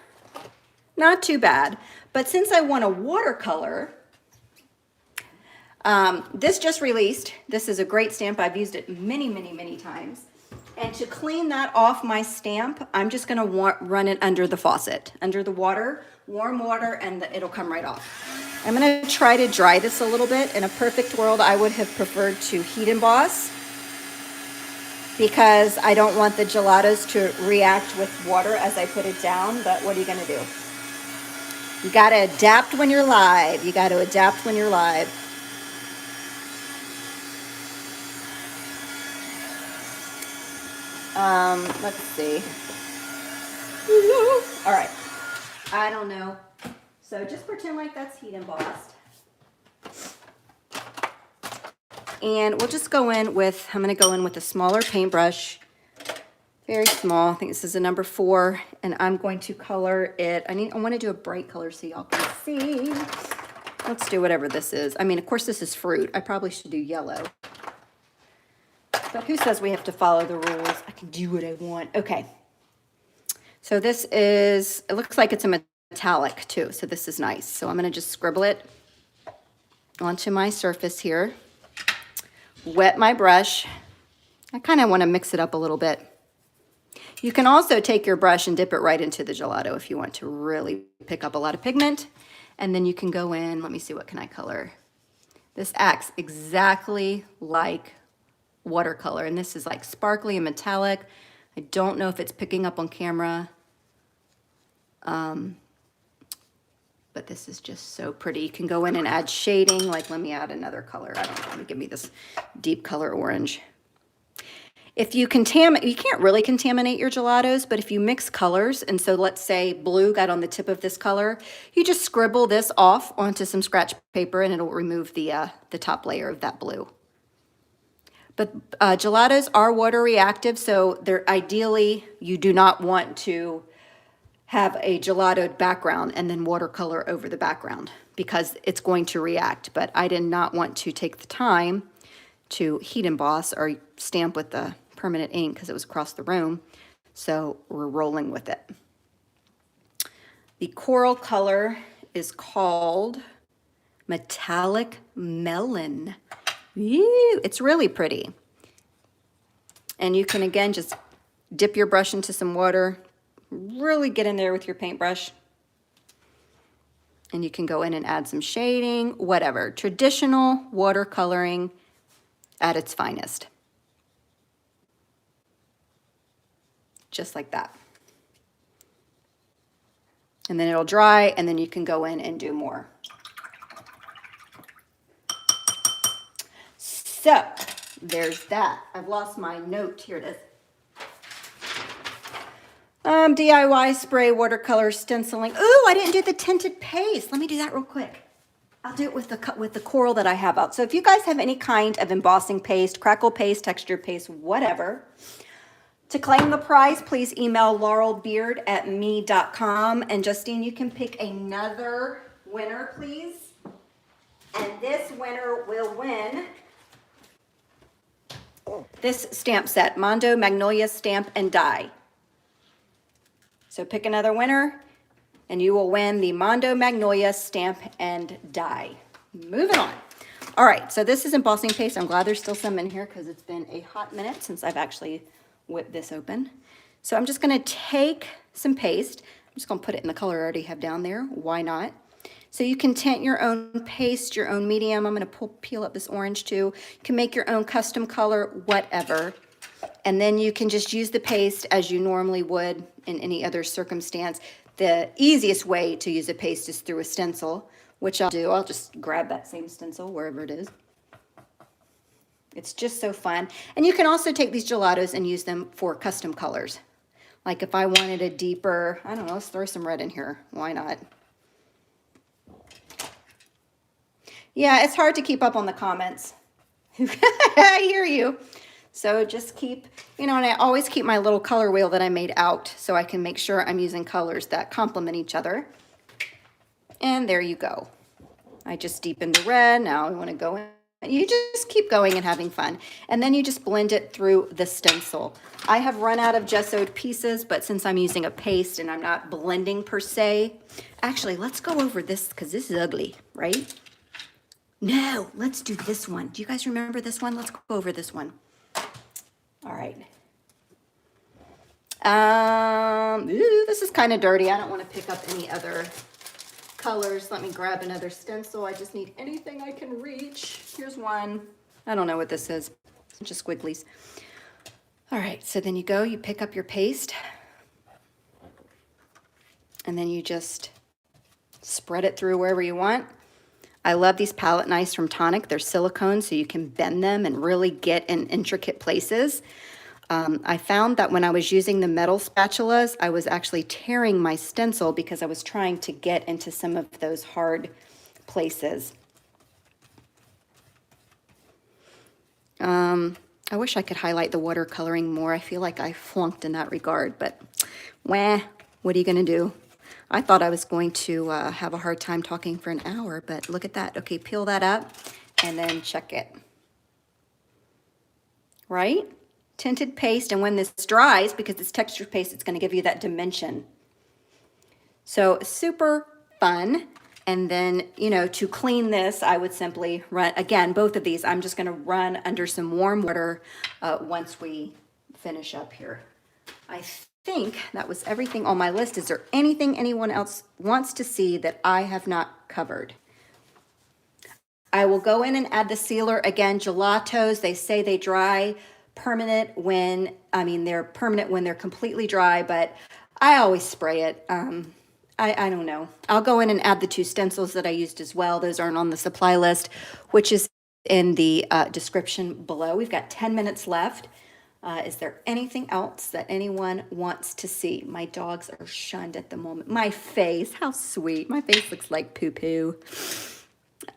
Not too bad. But since I want a watercolor, this just released. This is a great stamp. I've used it many, many, many times. And to clean that off my stamp, I'm just going to run it under the faucet, under the water, warm water, and it'll come right off. I'm going to try to dry this a little bit. In a perfect world, I would have preferred to heat emboss, because I don't want the gelatos to react with water as I put it down. But what are you going to do? You got to adapt when you're live. You got to adapt when you're live. Let's see. All right. I don't know. So just pretend like that's heat embossed. And we'll just go in with, I'm going to go in with a smaller paintbrush. Very small. I think this is a number 4. And I'm going to color it. I want to do a bright color so y'all can see. Let's do whatever this is. I mean, of course, this is fruit. I probably should do yellow. But who says we have to follow the rules? I can do what I want. Okay. So this is, it looks like it's a metallic too. So this is nice. So I'm going to just scribble it onto my surface here wet my brush. I kind of want to mix it up a little bit. You can also take your brush and dip it right into the gelato if you want to really pick up a lot of pigment. And then you can go in, let me see, what can I color? This acts exactly like watercolor, and this is like sparkly and metallic. I don't know if it's picking up on camera, but this is just so pretty. You can go in and add shading, like let me add another color. I don't know, let me give me this deep color orange. If you you can't really contaminate your gelatos, but if you mix colors, and so let's say blue got on the tip of this color, you just scribble this off onto some scratch paper and it'll remove the top layer of that blue. But gelatos are water reactive, so they're ideally, you do not want to have a gelatoed background and then watercolor over the background because it's going to react. But I did not want to take the time to heat emboss or stamp with the permanent ink because it was across the room. So we're rolling with it. The coral color is called Metallic Melon. Ew, it's really pretty. And you can again just dip your brush into some water, really get in there with your paintbrush. And you can go in and add some shading, whatever. Traditional watercoloring at its finest. Just like that. And then it'll dry, and then you can go in and do more. So, there's that. I've lost my note. Here it is. DIY spray watercolor stenciling. Ooh, I didn't do the tinted paste. Let me do that real quick. I'll do it with the coral that I have out. So if you guys have any kind of embossing paste, crackle paste, texture paste, whatever, to claim the prize, please email laurelbeard@me.com. And Justine, you can pick another winner, please. And this winner will win this stamp set, Mondo Magnolia Stamp and Die. So pick another winner, and you will win the Mondo Magnolia Stamp and Die. Moving on. All right, so this is embossing paste. I'm glad there's still some in here because it's been a hot minute since I've actually whipped this open. So I'm just gonna take some paste. I'm just gonna put it in the color I already have down there. Why not? So you can tint your own paste, your own medium. I'm gonna peel up this orange too. You can make your own custom color, whatever. And then you can just use the paste as you normally would in any other circumstance. The easiest way to use a paste is through a stencil, which I'll do. I'll just grab that same stencil wherever it is. It's just so fun. And you can also take these gelatos and use them for custom colors. Like if I wanted a deeper, I don't know, let's throw some red in here. Why not? Yeah, it's hard to keep up on the comments. I hear you. So just keep, and I always keep my little color wheel that I made out so I can make sure I'm using colors that complement each other. And there you go. I just deepened the red. Now I want to go in. You just keep going and having fun. And then you just blend it through the stencil. I have run out of gessoed pieces, but since I'm using a paste and I'm not blending per se, actually, let's go over this because this is ugly, right? No, let's do this one. Do you guys remember this one? Let's go over this one. All right. This is kind of dirty. I don't want to pick up any other colors. Let me grab another stencil. I just need anything I can reach. Here's one. I don't know what this is. Just squigglies. All right, so then you pick up your paste, and then you just spread it through wherever you want. I love these palette knives from Tonic. They're silicone, so you can bend them and really get in intricate places. I found that when I was using the metal spatulas, I was actually tearing my stencil because I was trying to get into some of those hard places. I wish I could highlight the watercoloring more. I feel like I flunked in that regard, but what are you gonna do? I thought I was going to have a hard time talking for an hour, but look at that. Okay, peel that up and then check it. Right? Tinted paste, and when this dries, because it's texture paste, it's going to give you that dimension. So super fun. And then, you know, to clean this, I would simply run, again, both of these, I'm just gonna run under some warm water once we finish up here. I think that was everything on my list. Is there anything anyone else wants to see that I have not covered? I will go in and add the sealer. Again, gelatos, they say they dry permanent when, they're permanent when they're completely dry, but I always spray it. I don't know. I'll go in and add the 2 stencils that I used as well. Those aren't on the supply list, which is in the description below. We've got 10 minutes left. Is there anything else that anyone wants to see? My dogs are shunned at the moment. My face, how sweet. My face looks like poo-poo.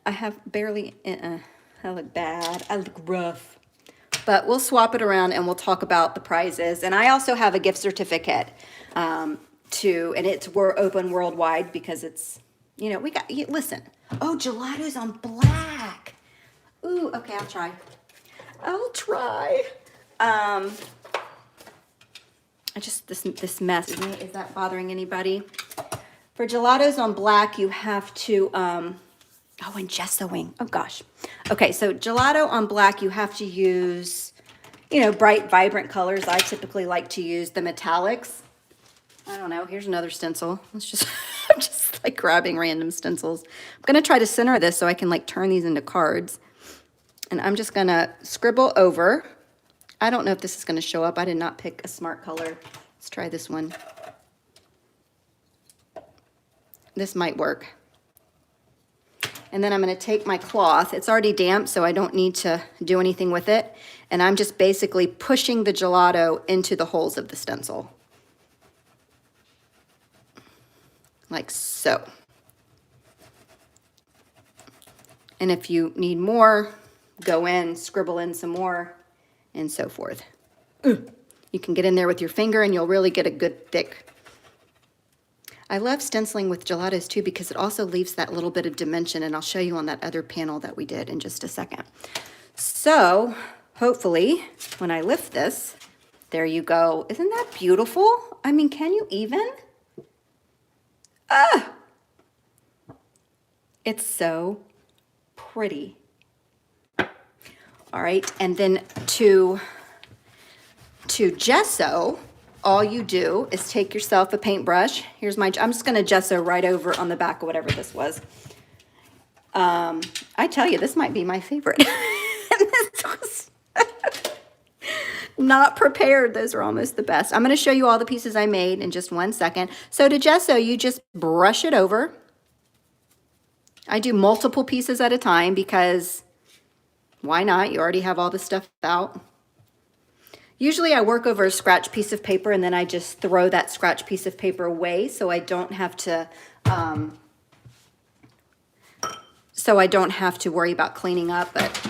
I have barely, I look bad. I look rough. But we'll swap it around and we'll talk about the prizes. And I also have a gift certificate. And we're open worldwide because it's, you know, listen. Oh, gelatos on black. Ooh, okay, I'll try. This mess, is that bothering anybody? For gelatos on black, you have to, and gessoing, oh gosh. Okay, so gelato on black, you have to use, you know, bright, vibrant colors. I typically like to use the metallics. I don't know, here's another stencil. I'm just like grabbing random stencils. I'm gonna try to center this so I can like turn these into cards. And I'm just gonna scribble over. I don't know if this is gonna show up. I did not pick a smart color. Let's try this one. This might work. And then I'm gonna take my cloth. It's already damp, so I don't need to do anything with it. And I'm just basically pushing the gelato into the holes of the stencil. Like so. And if you need more, go in, scribble in some more, and so forth. You can get in there with your finger and you'll really get a good thick. I love stenciling with gelatos too because it also leaves that little bit of dimension, and I'll show you on that other panel that we did in just a second. So hopefully when I lift this, there you go. Isn't that beautiful? I mean, can you even? It's so pretty. All right, and then to gesso, all you do is take yourself a paintbrush. Here's I'm just gonna gesso right over on the back of whatever this was. I tell you, this might be my favorite. This was not prepared. Those are almost the best. I'm gonna show you all the pieces I made in just 1 second. So to gesso, you just brush it over. I do multiple pieces at a time because why not? You already have all the stuff out. Usually I work over a scratch piece of paper and then I just throw that scratch piece of paper away so I don't have to worry about cleaning up. But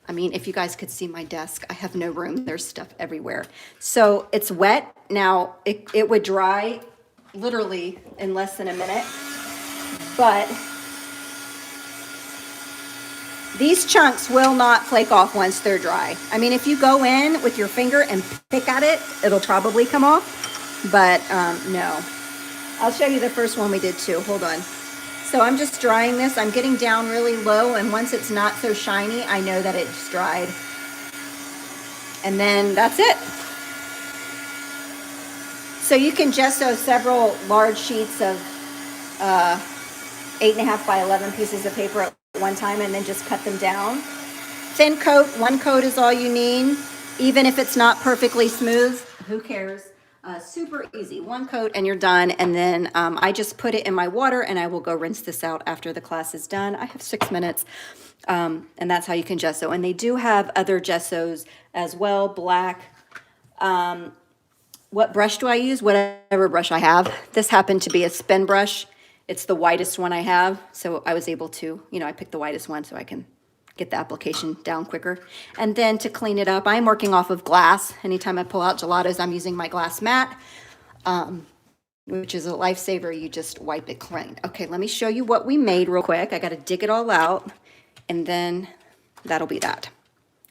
I mean, if you guys could see my desk, I have no room. There's stuff everywhere. So it's wet. Now it would dry literally in less than a minute, but these chunks will not flake off once they're dry. I mean, if you go in with your finger and pick at it, it'll probably come off, but no. I'll show you the first one we did too. Hold on. So I'm just drying this. I'm getting down really low, and once it's not so shiny, I know that it's dried. And then that's it. So you can gesso several large sheets of 8.5 by 11 pieces of paper at one time and then just cut them down. Thin coat, 1 coat is all you need. Even if it's not perfectly smooth, who cares? Super easy, 1 coat and you're done. And then I just put it in my water and I will go rinse this out after the class is done. I have 6 minutes and that's how you can gesso. And they do have other gessos as well, black. What brush do I use? Whatever brush I have. This happened to be a spin brush. It's the widest one I have, so I was able to, I picked the widest one so I can get the application down quicker. And then to clean it up, I'm working off of glass. Anytime I pull out gelatos, I'm using my glass mat, which is a lifesaver. You just wipe it clean. Okay, let me show you what we made real quick. I got to dig it all out, and then that'll be that.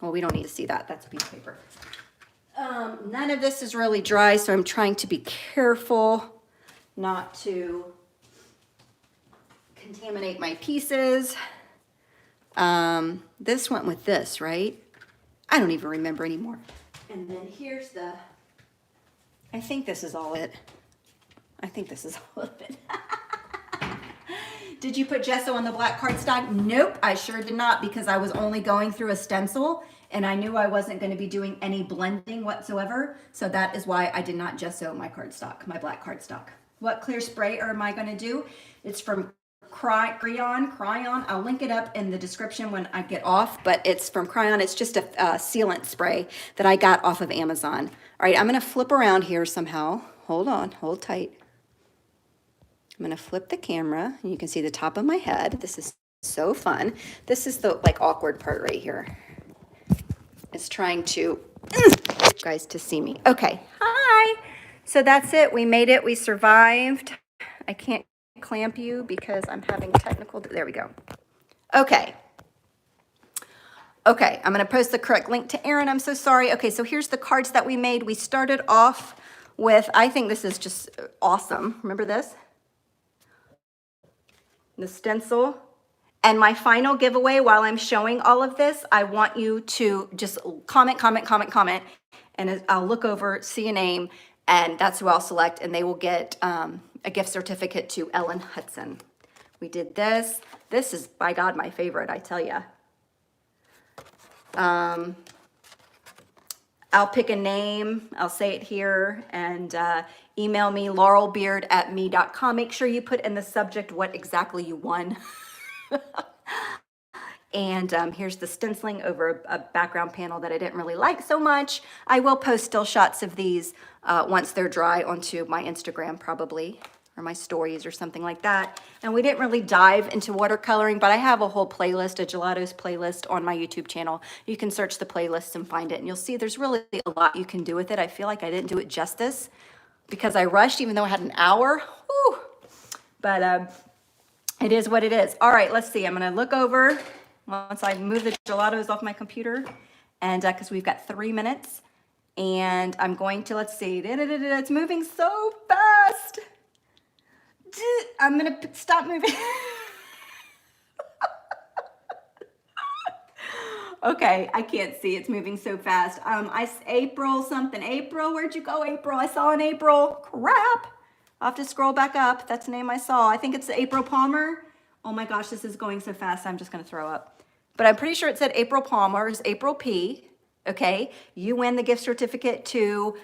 Well, we don't need to see that. That's a piece of paper. None of this is really dry, so I'm trying to be careful not to Contaminate my pieces. This went with this, right? I don't even remember anymore. And then here's the, I think this is all it. I think this is all of it. Did you put gesso on the black cardstock? Nope, I sure did not, because I was only going through a stencil and I knew I wasn't going to be doing any blending whatsoever. So that is why I did not gesso my cardstock, my black cardstock. What clear spray am I going to do? It's from Cryon. I'll link it up in the description when I get off, but it's from Cryon. It's just a sealant spray that I got off of Amazon. All right, I'm going to flip around here somehow. Hold on, hold tight. I'm going to flip the camera and you can see the top of my head. This is so fun. This is the like awkward part right here. It's trying to get you guys to see me. Okay, hi. So that's it. We made it. We survived. I can't clamp you because I'm having technical, there we go. Okay. Okay, I'm going to post the correct link to Erin. I'm so sorry. Okay, so here's the cards that we made. We started off with, I think this is just awesome. Remember this? The stencil. And my final giveaway, while I'm showing all of this, I want you to just comment, and I'll look over, see a name, and that's who I'll select, and they will get a gift certificate to Ellen Hudson. We did this. This is, by God, my favorite, I tell you. I'll pick a name, I'll say it here, and email me, laurelbeard@me.com. Make sure you put in the subject what exactly you won. And here's the stenciling over a background panel that I didn't really like so much. I will post still shots of these once they're dry onto my Instagram probably, or my stories or something like that. And we didn't really dive into watercoloring, but I have a whole playlist, a gelatos playlist on my YouTube channel. You can search the playlists and find it, and you'll see there's really a lot you can do with it. I feel like I didn't do it justice because I rushed, even though I had an hour. Whew. But it is what it is. All right, let's see. I'm gonna look over once I move the gelatos off my computer, and because we've got 3 minutes, and I'm going to, let's see, it's moving so fast. I'm gonna stop moving. Okay, I can't see, it's moving so fast. April something, April, where'd you go, April? I saw an April, crap. I'll have to scroll back up, that's the name I saw. I think it's April Palmer. Oh my gosh, this is going so fast, I'm just gonna throw up. But I'm pretty sure it said April Palmer, it's April P, okay? You win the gift certificate to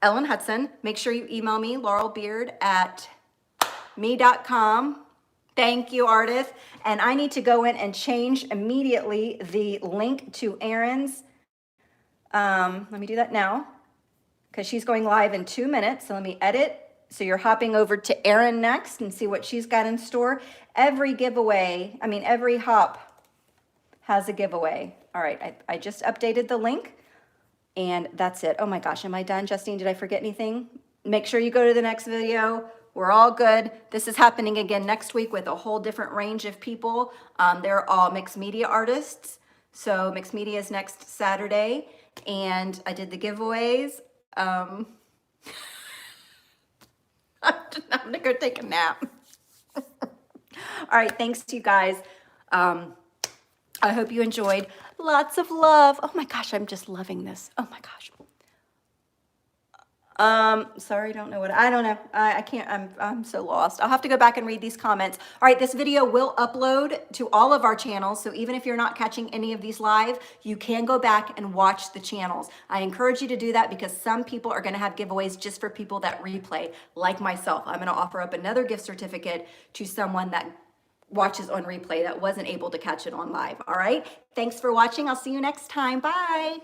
Ellen Hudson. Make sure you email me, laurelbeard@me.com. Thank you, artist. And I need to go in and change immediately the link to Erin's. Let me do that now, because she's going live in 2 minutes. So let me edit. So you're hopping over to Erin next and see what she's got in store. Every giveaway, every hop has a giveaway. All right, I just updated the link and that's it. Oh my gosh, am I done, Justine? Did I forget anything? Make sure you go to the next video. We're all good. This is happening again next week with a whole different range of people. They're all mixed media artists. So mixed media is next Saturday. And I did the giveaways. I'm gonna go take a nap. All right, thanks to you guys. I hope you enjoyed. Lots of love. Oh my gosh, I'm just loving this. Oh my gosh. Sorry, don't know what, I don't know. I can't, I'm so lost. I'll have to go back and read these comments. All right, this video will upload to all of our channels. So even if you're not catching any of these live, you can go back and watch the channels. I encourage you to do that because some people are gonna have giveaways just for people that replay, like myself. I'm gonna offer up another gift certificate to someone that watches on replay that wasn't able to catch it on live. All right, thanks for watching. I'll see you next time. Bye.